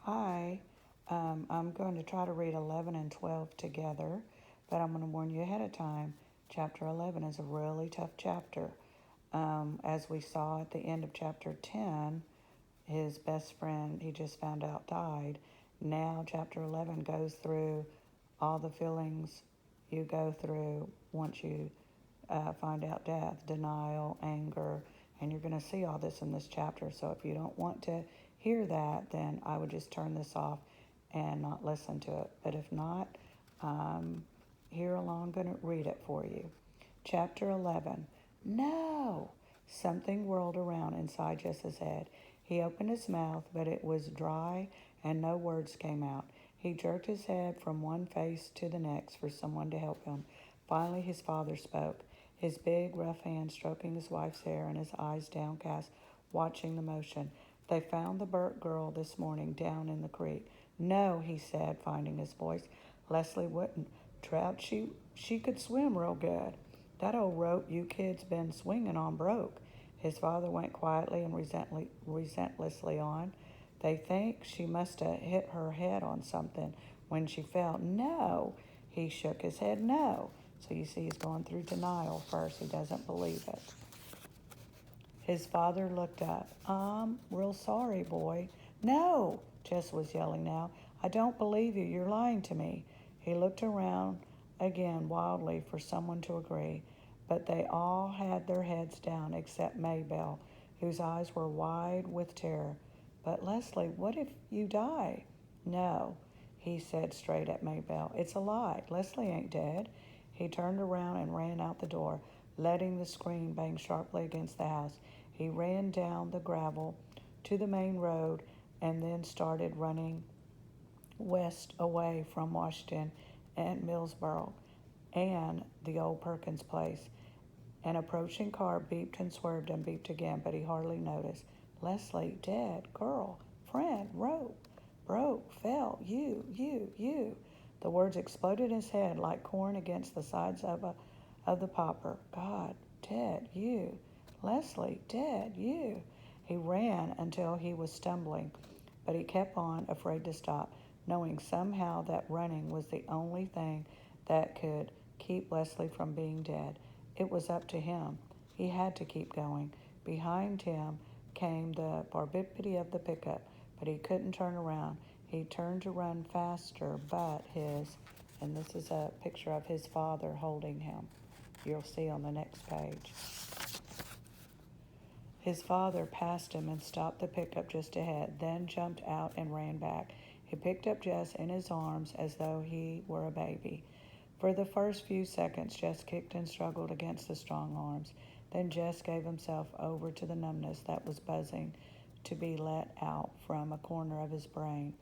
Hi, I'm going to try to read 11 and 12 together, but I'm going to warn you ahead of time. Chapter 11 is a really tough chapter. As we saw at the end of chapter 10, his best friend he just found out died. Now, chapter 11 goes through all the feelings you go through once you find out death, denial, anger, and you're going to see all this in this chapter. So if you don't want to hear that, then I would just turn this off and not listen to it. But if not, here along, I'm going to read it for you. Chapter 11. No! Something whirled around inside Jess's head. He opened his mouth, but it was dry and no words came out. He jerked his head from one face to the next for someone to help him. Finally, his father spoke, his big, rough hand stroking his wife's hair and his eyes downcast, watching the motion. They found the burnt girl this morning down in the creek. No, he said, finding his voice. Leslie wouldn't. Trout, she could swim real good. That old rope you kids been swinging on broke. His father went quietly and resentlessly on. They think she must have hit her head on something when she fell. No. He shook his head. No. So you see he's going through denial first. He doesn't believe it. His father looked up. Real sorry, boy. No, Jess was yelling now. I don't believe you. You're lying to me. He looked around again wildly for someone to agree, but they all had their heads down except Maybelle, whose eyes were wide with terror. But Leslie, what if you die? No, he said straight at Maybelle. It's a lie. Leslie ain't dead. He turned around and ran out the door, letting the screen bang sharply against the house. He ran down the gravel to the main road and then started running west away from Washington and Millsboro and the old Perkins place. An approaching car beeped and swerved and beeped again, but he hardly noticed. Leslie, dead, girl, friend, rope, broke, fell, you. The words exploded in his head like corn against the sides of the popper. God, dead, you. Leslie, dead, you. He ran until he was stumbling, but he kept on, afraid to stop, knowing somehow that running was the only thing that could keep Leslie from being dead. It was up to him. He had to keep going. Behind him came the barbidity of the pickup, but he couldn't turn around. He turned to run faster, but and this is a picture of his father holding him. You'll see on the next page. His father passed him and stopped the pickup just ahead, then jumped out and ran back. He picked up Jess in his arms as though he were a baby. For the first few seconds, Jess kicked and struggled against the strong arms. Then Jess gave himself over to the numbness that was buzzing to be let out from a corner of his brain.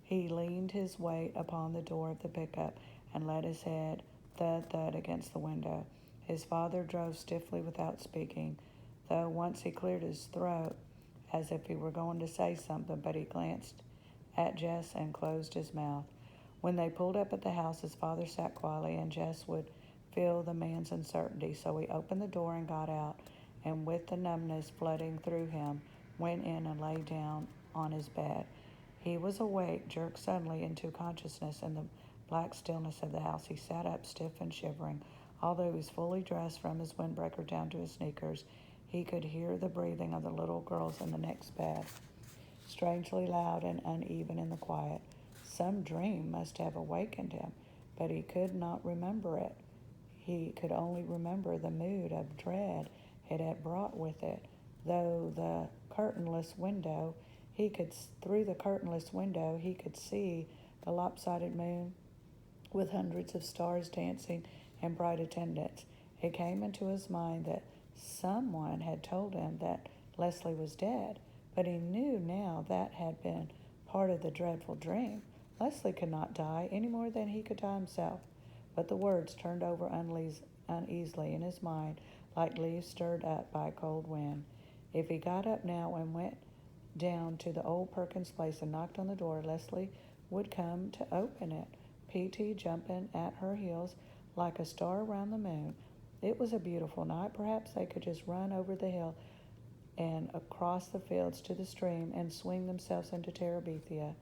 He leaned his weight upon the door of the pickup and let his head thud against the window. His father drove stiffly without speaking, though once he cleared his throat as if he were going to say something, but he glanced at Jess and closed his mouth. When they pulled up at the house, his father sat quietly, and Jess would feel the man's uncertainty, so he opened the door and got out, and with the numbness flooding through him, went in and lay down on his bed. He was awake, jerked suddenly into consciousness in the black stillness of the house. He sat up, stiff and shivering. Although he was fully dressed from his windbreaker down to his sneakers, he could hear the breathing of the little girls in the next bed, strangely loud and uneven in the quiet. Some dream must have awakened him, but he could not remember it. He could only remember the mood of dread it had brought with it, though through the curtainless window he could see the lopsided moon with hundreds of stars dancing in bright attendance. It came into his mind that someone had told him that Leslie was dead, but he knew now that had been part of the dreadful dream. Leslie could not die any more than he could die himself. But the words turned over uneasily in his mind like leaves stirred up by a cold wind. If he got up now and went down to the old Perkins place and knocked on the door, Leslie would come to open it, P.T. jumping at her heels like a star around the moon. It was a beautiful night. Perhaps they could just run over the hill and across the fields to the stream and swing themselves into Terabithia.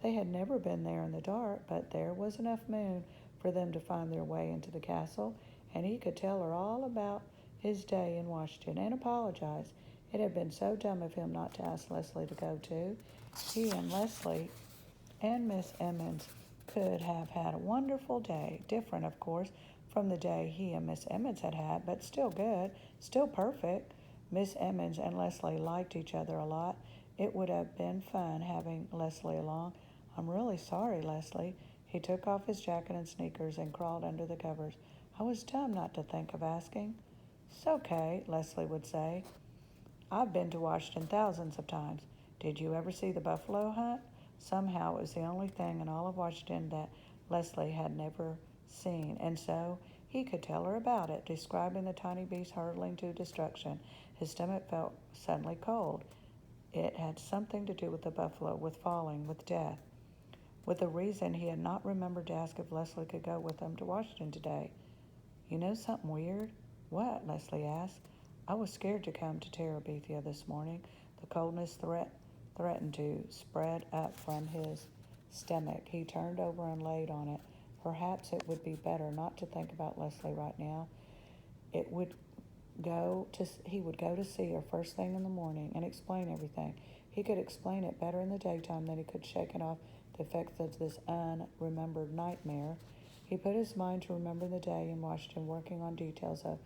They had never been there in the dark, but there was enough moon for them to find their way into the castle, and he could tell her all about his day in Washington and apologize. It had been so dumb of him not to ask Leslie to go too. He and Leslie and Miss Emmons could have had a wonderful day, different, of course, from the day he and Miss Emmons had had, but still good, still perfect. Miss Emmons and Leslie liked each other a lot. It would have been fun having Leslie along. I'm really sorry, Leslie. He took off his jacket and sneakers and crawled under the covers. I was dumb not to think of asking. It's okay, Leslie would say. I've been to Washington thousands of times. Did you ever see the buffalo hunt? Somehow it was the only thing in all of Washington that Leslie had never seen, and so he could tell her about it, describing the tiny beast hurtling to destruction. His stomach felt suddenly cold. It had something to do with the buffalo, with falling, with death, with a reason he had not remembered to ask if Leslie could go with them to Washington today. You know something weird? What? Leslie asked. I was scared to come to Terabithia this morning. The coldness threatened to spread up from his stomach. He turned over and laid on it. Perhaps it would be better not to think about Leslie right now. It would he would go to see her first thing in the morning and explain everything. He could explain it better in the daytime than he could shaking off the effects of this unremembered nightmare. He put his mind to remember the day in Washington, working on details of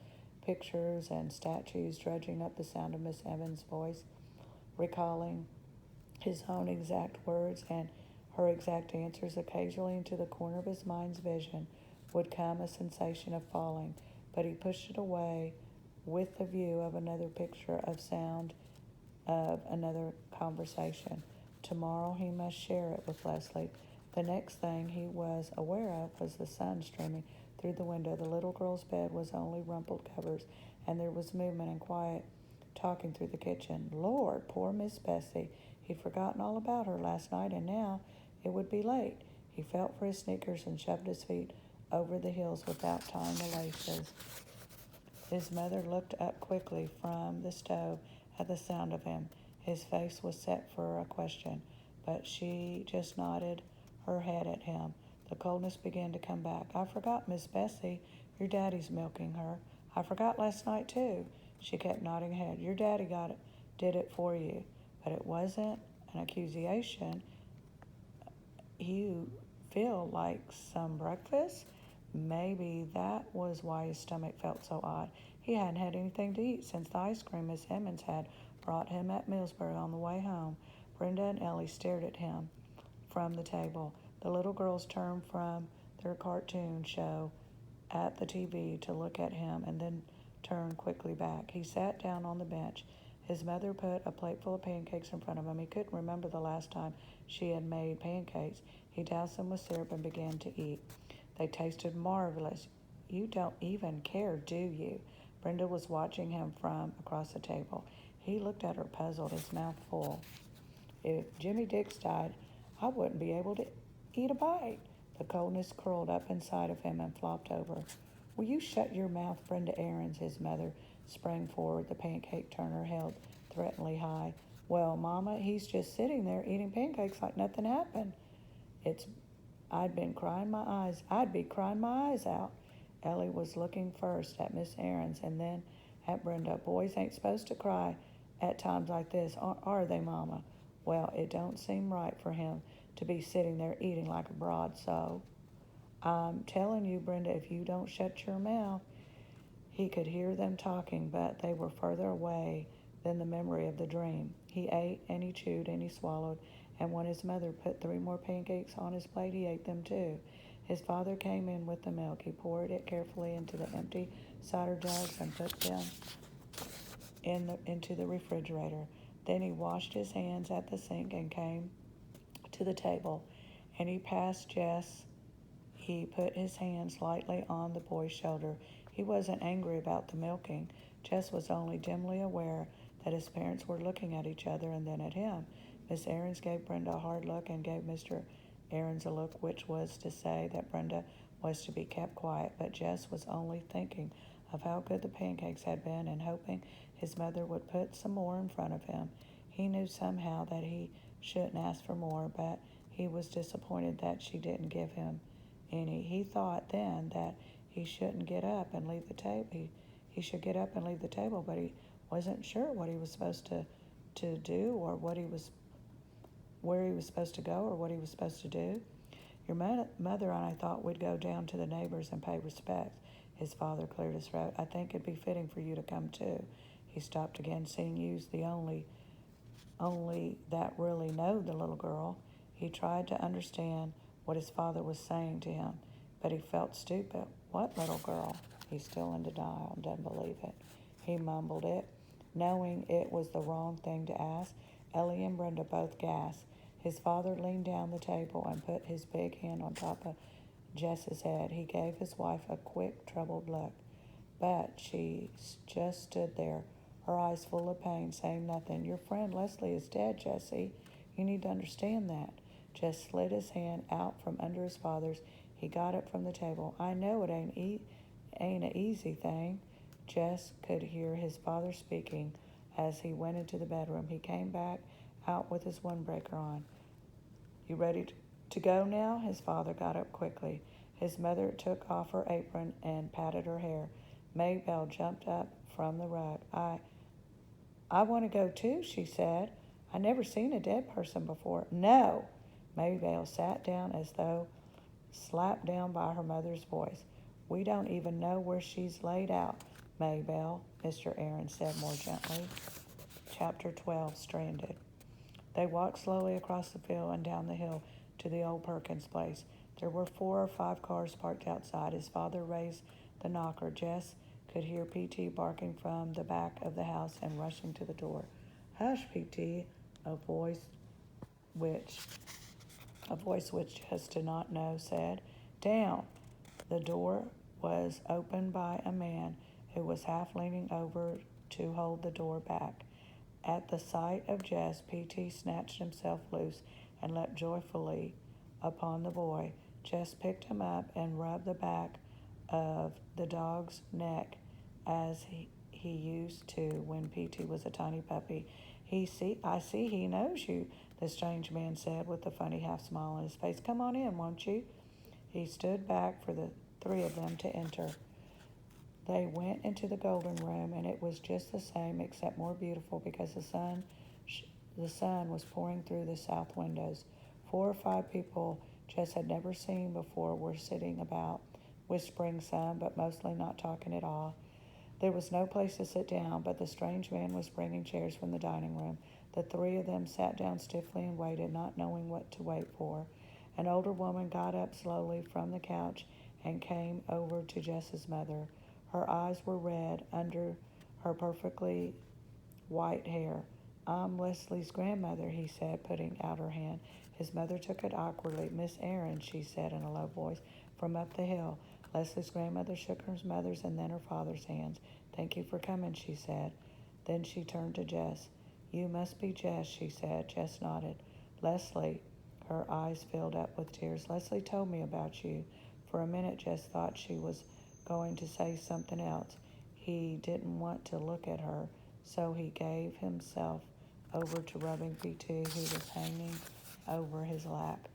pictures and statues, dredging up the sound of Miss Evans' voice, recalling his own exact words and her exact answers. Occasionally into the corner of his mind's vision would come a sensation of falling, but he pushed it away with the view of another picture of sound, of another conversation. Tomorrow he must share it with Leslie. The next thing he was aware of was the sun streaming through the window. The little girl's bed was only rumpled covers, and there was movement and quiet talking through the kitchen. Lord, poor Miss Bessie. He'd forgotten all about her last night, and now it would be late. He felt for his sneakers and shoved his feet over the heels without tying the laces. His mother looked up quickly from the stove at the sound of him. His face was set for a question, but she just nodded her head at him. The coldness began to come back. I forgot, Miss Bessie. Your daddy's milking her. I forgot last night, too. She kept nodding her head. Your daddy did it for you. But it wasn't an accusation. You feel like some breakfast? Maybe that was why his stomach felt so odd. He hadn't had anything to eat since the ice cream Miss Emmons had brought him at Millsbury on the way home. Brenda and Ellie stared at him from the table. The little girls turned from their cartoon show at the TV to look at him and then turned quickly back. He sat down on the bench. His mother put a plate full of pancakes in front of him. He couldn't remember the last time she had made pancakes. He doused them with syrup and began to eat. They tasted marvelous. You don't even care, do you? Brenda was watching him from across the table. He looked at her puzzled, his mouth full. If Jimmy Dix died, I wouldn't be able to eat a bite. The coldness curled up inside of him and flopped over. Will you shut your mouth, Brenda Aarons? His mother sprang forward, the pancake turner held threateningly high. Well, Mama, he's just sitting there eating pancakes like nothing happened. I'd be crying my eyes out. Ellie was looking first at Miss Aarons and then at Brenda. Boys ain't supposed to cry at times like this, are they, Mama? Well, it don't seem right for him to be sitting there eating like a broad, so I'm telling you, Brenda, if you don't shut your mouth. He could hear them talking, but they were further away than the memory of the dream. He ate and he chewed and he swallowed, and when his mother put 3 more pancakes on his plate, he ate them too. His father came in with the milk. He poured it carefully into the empty cider jugs and put them into the refrigerator. Then he washed his hands at the sink and came to the table, and he passed Jess. He put his hands lightly on the boy's shoulder. He wasn't angry about the milking. Jess was only dimly aware that his parents were looking at each other and then at him. Miss Aarons gave Brenda a hard look and gave Mr. Aarons a look which was to say that Brenda was to be kept quiet, but Jess was only thinking of how good the pancakes had been and hoping his mother would put some more in front of him. He knew somehow that he shouldn't ask for more, but He was disappointed that she didn't give him any. He thought then that he shouldn't get up and leave the table. He should get up and leave the table, but he wasn't sure what he was supposed to do, or where he was supposed to go, or what he was supposed to do. Your mother and I thought we'd go down to the neighbors and pay respects. His father cleared his throat. I think it'd be fitting for you to come too. He stopped again, seeing you's the only that really know the little girl. He tried to understand what his father was saying to him, but he felt stupid. What little girl? He's still in denial, doesn't believe it. He mumbled it, knowing it was the wrong thing to ask. Ellie and Brenda both gasped. His father leaned down the table and put his big hand on top of Jess's head. He gave his wife a quick, troubled look, but she just stood there, her eyes full of pain, saying nothing. Your friend Leslie is dead, Jessie. You need to understand that. Jess slid his hand out from under his father's. He got up from the table. I know it ain't an easy thing. Jess could hear his father speaking as he went into the bedroom. He came back out with his windbreaker on. You ready to go now? His father got up quickly. His mother took off her apron and patted her hair. Maybelle jumped up from the rug. I want to go too, she said. I never seen a dead person before. No. Maybelle sat down as though slapped down by her mother's voice. We don't even know where she's laid out, Maybelle, Mr. Aaron said more gently. Chapter 12, Stranded. They walked slowly across the field and down the hill to the old Perkins place. There were 4 or 5 cars parked outside. His father raised the knocker. Jess could hear P.T. barking from the back of the house and rushing to the door. Hush, P.T., a voice which Jess did not know said. Down. The door was opened by a man who was half leaning over to hold the door back. At the sight of Jess, P.T. snatched himself loose and leapt joyfully upon the boy. Jess picked him up and rubbed the back of the dog's neck as he used to when P.T. was a tiny puppy. I see he knows you, the strange man said with a funny half smile on his face. Come on in, won't you? He stood back for the 3 of them to enter. They went into the golden room, and it was just the same, except more beautiful because the sun was pouring through the south windows. 4 or 5 people Jess had never seen before were sitting about, whispering some, but mostly not talking at all. There was no place to sit down, but the strange man was bringing chairs from the dining room. The 3 of them sat down stiffly and waited, not knowing what to wait for. An older woman got up slowly from the couch and came over to Jess's mother. Her eyes were red under her perfectly white hair. I'm Leslie's grandmother, he said, putting out her hand. His mother took it awkwardly. Miss Aaron, she said in a low voice, from up the hill. Leslie's grandmother shook her mother's and then her father's hands. Thank you for coming, she said. Then she turned to Jess. You must be Jess, she said. Jess nodded. Leslie, her eyes filled up with tears. Leslie told me about you. For a minute, Jess thought she was going to say something else. He didn't want to look at her, so he gave himself over to rubbing P.T., who was hanging over his lap.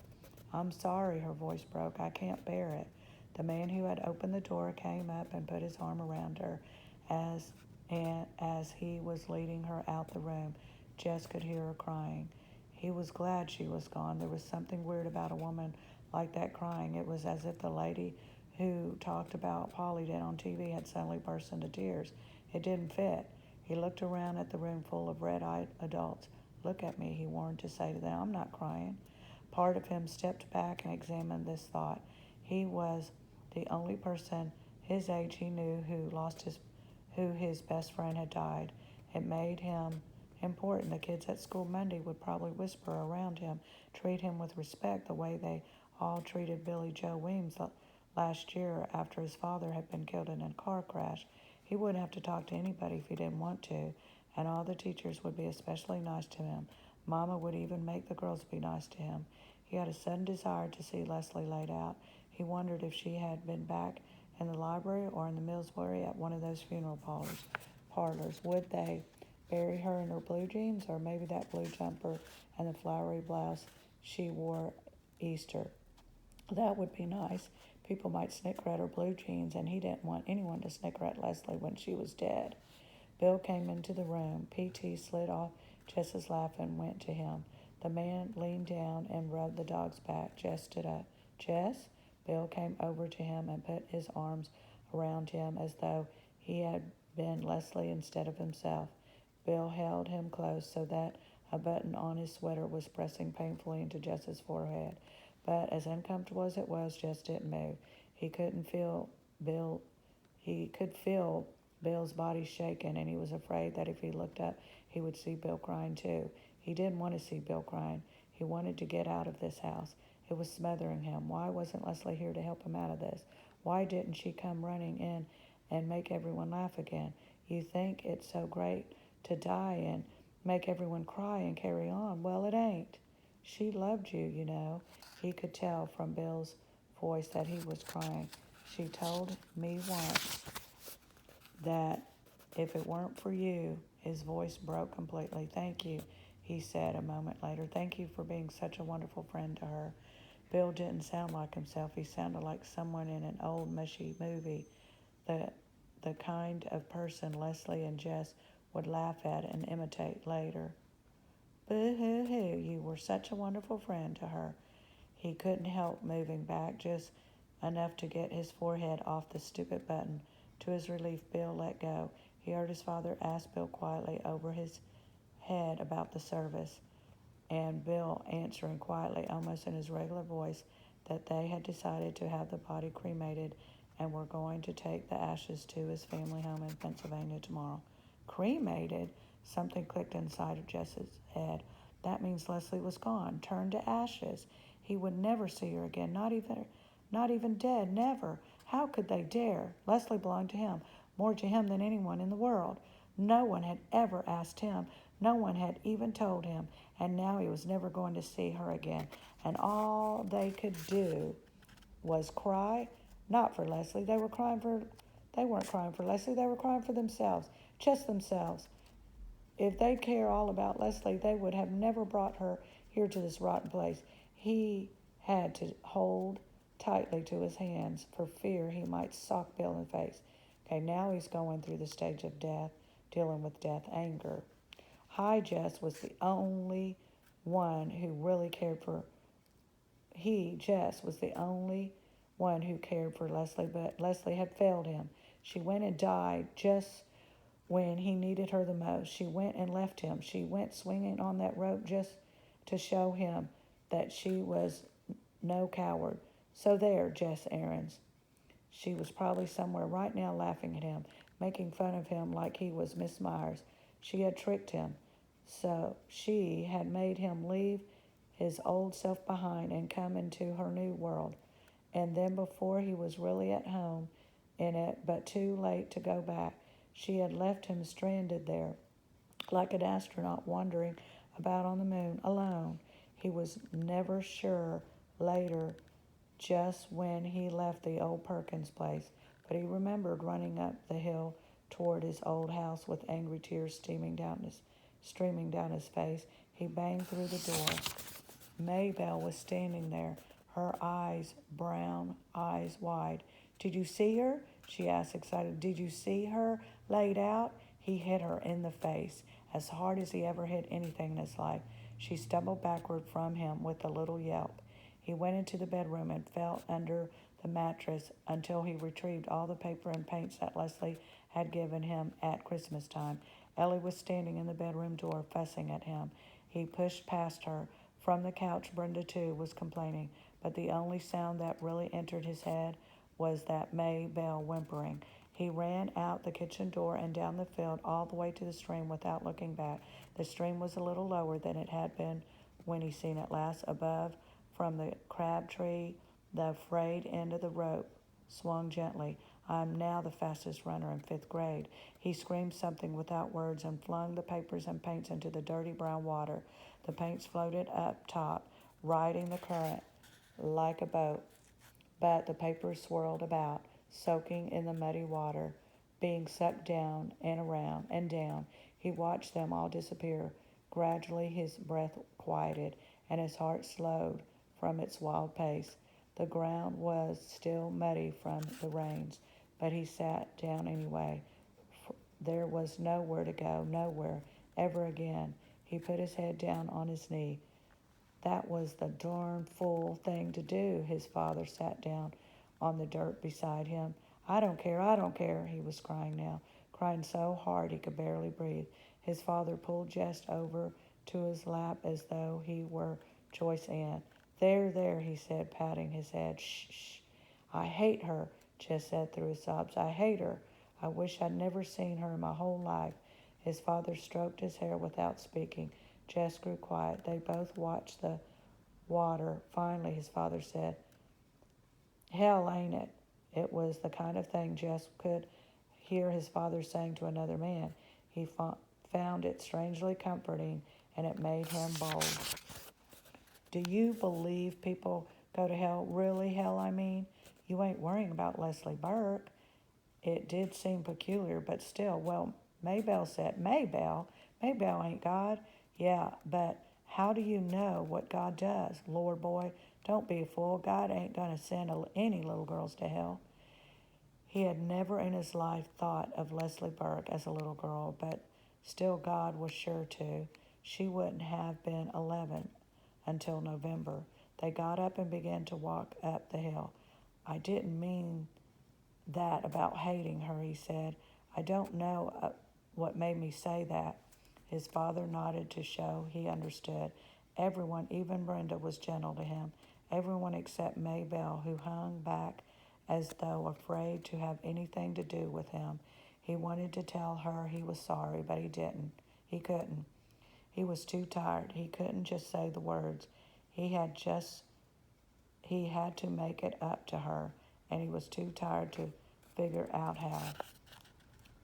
I'm sorry, her voice broke. I can't bear it. The man who had opened the door came up and put his arm around her as he was leading her out the room. Jess could hear her crying. He was glad she was gone. There was something weird about a woman like that crying. It was as if the lady who talked about Polly did on TV had suddenly burst into tears. It didn't fit. He looked around at the room full of red-eyed adults. Look at me, he warned to say to them. I'm not crying. Part of him stepped back and examined this thought. He was the only person his age he knew who his best friend had died. It made him important. The kids at school Monday would probably whisper around him, treat him with respect the way they all treated Billy Joe Weems last year after his father had been killed in a car crash. He wouldn't have to talk to anybody if he didn't want to, and all the teachers would be especially nice to him. Mama would even make the girls be nice to him. He had a sudden desire to see Leslie laid out. He wondered if she had been back in the library or in the Millsbury at one of those funeral parlors. Would they bury her in her blue jeans, or maybe that blue jumper and the flowery blouse she wore Easter. That would be nice. People might snicker at her blue jeans, and he didn't want anyone to snicker at Leslie when she was dead. Bill came into the room. P.T. slid off Jess's lap and went to him. The man leaned down and rubbed the dog's back. Jess stood up. Jess? Bill came over to him and put his arms around him as though he had been Leslie instead of himself. Bill held him close so that a button on his sweater was pressing painfully into Jess's forehead. But as uncomfortable as it was, Jess didn't move. He couldn't feel Bill. He could feel Bill's body shaking, and he was afraid that if he looked up, he would see Bill crying too. He didn't want to see Bill crying. He wanted to get out of this house. It was smothering him. Why wasn't Leslie here to help him out of this? Why didn't she come running in and make everyone laugh again? You think it's so great to die and make everyone cry and carry on. Well, it ain't. She loved you, you know. He could tell from Bill's voice that he was crying. She told me once that if it weren't for you, his voice broke completely. Thank you, he said a moment later. Thank you for being such a wonderful friend to her. Bill didn't sound like himself. He sounded like someone in an old, mushy movie, the, the kind of person Leslie and Jess would laugh at and imitate later. Boo-hoo-hoo, you were such a wonderful friend to her. He couldn't help moving back just enough to get his forehead off the stupid button. To his relief, Bill let go. He heard his father ask Bill quietly over his head about the service, and Bill answering quietly, almost in his regular voice, that they had decided to have the body cremated and were going to take the ashes to his family home in Pennsylvania tomorrow. Cremated? Something clicked inside of Jess's head. That means Leslie was gone, turned to ashes. He would never see her again, not even dead, never. How could they dare? Leslie belonged to him, more to him than anyone in the world. No one had ever asked him. No one had even told him. And now he was never going to see her again. And all they could do was cry, not for Leslie. They weren't crying for Leslie. They were crying for themselves, just themselves. If they care all about Leslie, they would have never brought her here to this rotten place. He had to hold tightly to his hands for fear he might sock Bill in the face. Okay, now he's going through the stage of death, dealing with death anger. Jess, was the only one who really cared for Jess, was the only one who cared for Leslie, but Leslie had failed him. She went and died just when he needed her the most. She went and left him. She went swinging on that rope just to show him that she was no coward. So there, Jess Aarons. She was probably somewhere right now laughing at him, making fun of him like he was Miss Myers. She had tricked him. So she had made him leave his old self behind and come into her new world. And then before he was really at home in it, but too late to go back, she had left him stranded there, like an astronaut wandering about on the moon, alone. He was never sure later just when he left the old Perkins place, but he remembered running up the hill toward his old house with angry tears streaming down his face. He banged through the door. Maybelle was standing there, her brown eyes wide. Did you see her? She asked, excited. Did you see her laid out? He hit her in the face, as hard as he ever hit anything in his life. She stumbled backward from him with a little yelp. He went into the bedroom and felt under the mattress until he retrieved all the paper and paints that Leslie had given him at Christmas time. Ellie was standing in the bedroom door, fussing at him. He pushed past her. From the couch, Brenda, too, was complaining, but the only sound that really entered his head was that Maybelle whimpering. He ran out the kitchen door and down the field all the way to the stream without looking back. The stream was a little lower than it had been when he seen it last. Above, from the crab tree, the frayed end of the rope swung gently. I'm now the fastest runner in 5th grade. He screamed something without words and flung the papers and paints into the dirty brown water. The paints floated up top, riding the current like a boat, but the papers swirled about, soaking in the muddy water, being sucked down and around and down. He watched them all disappear. Gradually his breath quieted, and his heart slowed from its wild pace. The ground was still muddy from the rains, but he sat down anyway. There was nowhere to go, nowhere, ever again. He put his head down on his knee. That was the darn fool thing to do. His father sat down on the dirt beside him. I don't care, he was crying now, crying so hard he could barely breathe. His father pulled Jess over to his lap as though he were Joyce Ann. There, he said, patting his head. Shh, shh. I hate her, Jess said through his sobs. I hate her. I wish I'd never seen her in my whole life. His father stroked his hair without speaking. Jess grew quiet. They both watched the water. Finally, his father said, Hell, ain't it? It was the kind of thing Jess could hear his father saying to another man. He found it strangely comforting, and it made him bold. Do you believe people go to hell? Really, hell, I mean? You ain't worrying about Leslie Burke. It did seem peculiar, but still, well, Maybelle said, Maybelle ain't God. Yeah, but how do you know what God does? Lord, boy, don't be a fool. God ain't going to send any little girls to hell. He had never in his life thought of Leslie Burke as a little girl, but still God was sure to. She wouldn't have been 11 until November. They got up and began to walk up the hill. I didn't mean that about hating her, he said. I don't know what made me say that. His father nodded to show he understood. Everyone, even Brenda, was gentle to him. Everyone except Maybelle, who hung back as though afraid to have anything to do with him. He wanted to tell her he was sorry, but he didn't. He couldn't. He was too tired. He couldn't just say the words. He had to make it up to her, and he was too tired to figure out how.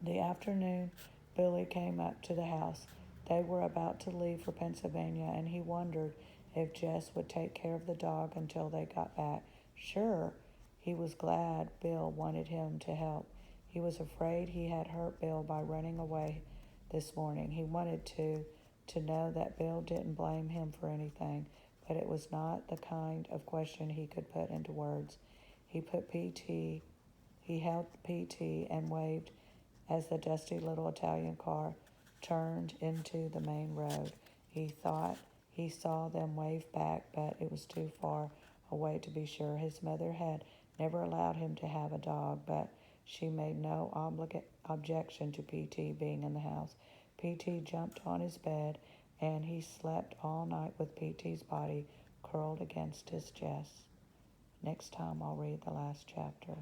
The afternoon, Billy came up to the house. They were about to leave for Pennsylvania, and he wondered if Jess would take care of the dog until they got back. Sure, he was glad Bill wanted him to help. He was afraid he had hurt Bill by running away this morning. He wanted to know that Bill didn't blame him for anything, but it was not the kind of question he could put into words. He held PT and waved as the dusty little Italian car turned into the main road. He thought he saw them wave back, but it was too far away to be sure. His mother had never allowed him to have a dog, but she made no objection to PT being in the house. PT jumped on his bed, and he slept all night with PT's body curled against his chest. Next time I'll read the last chapter.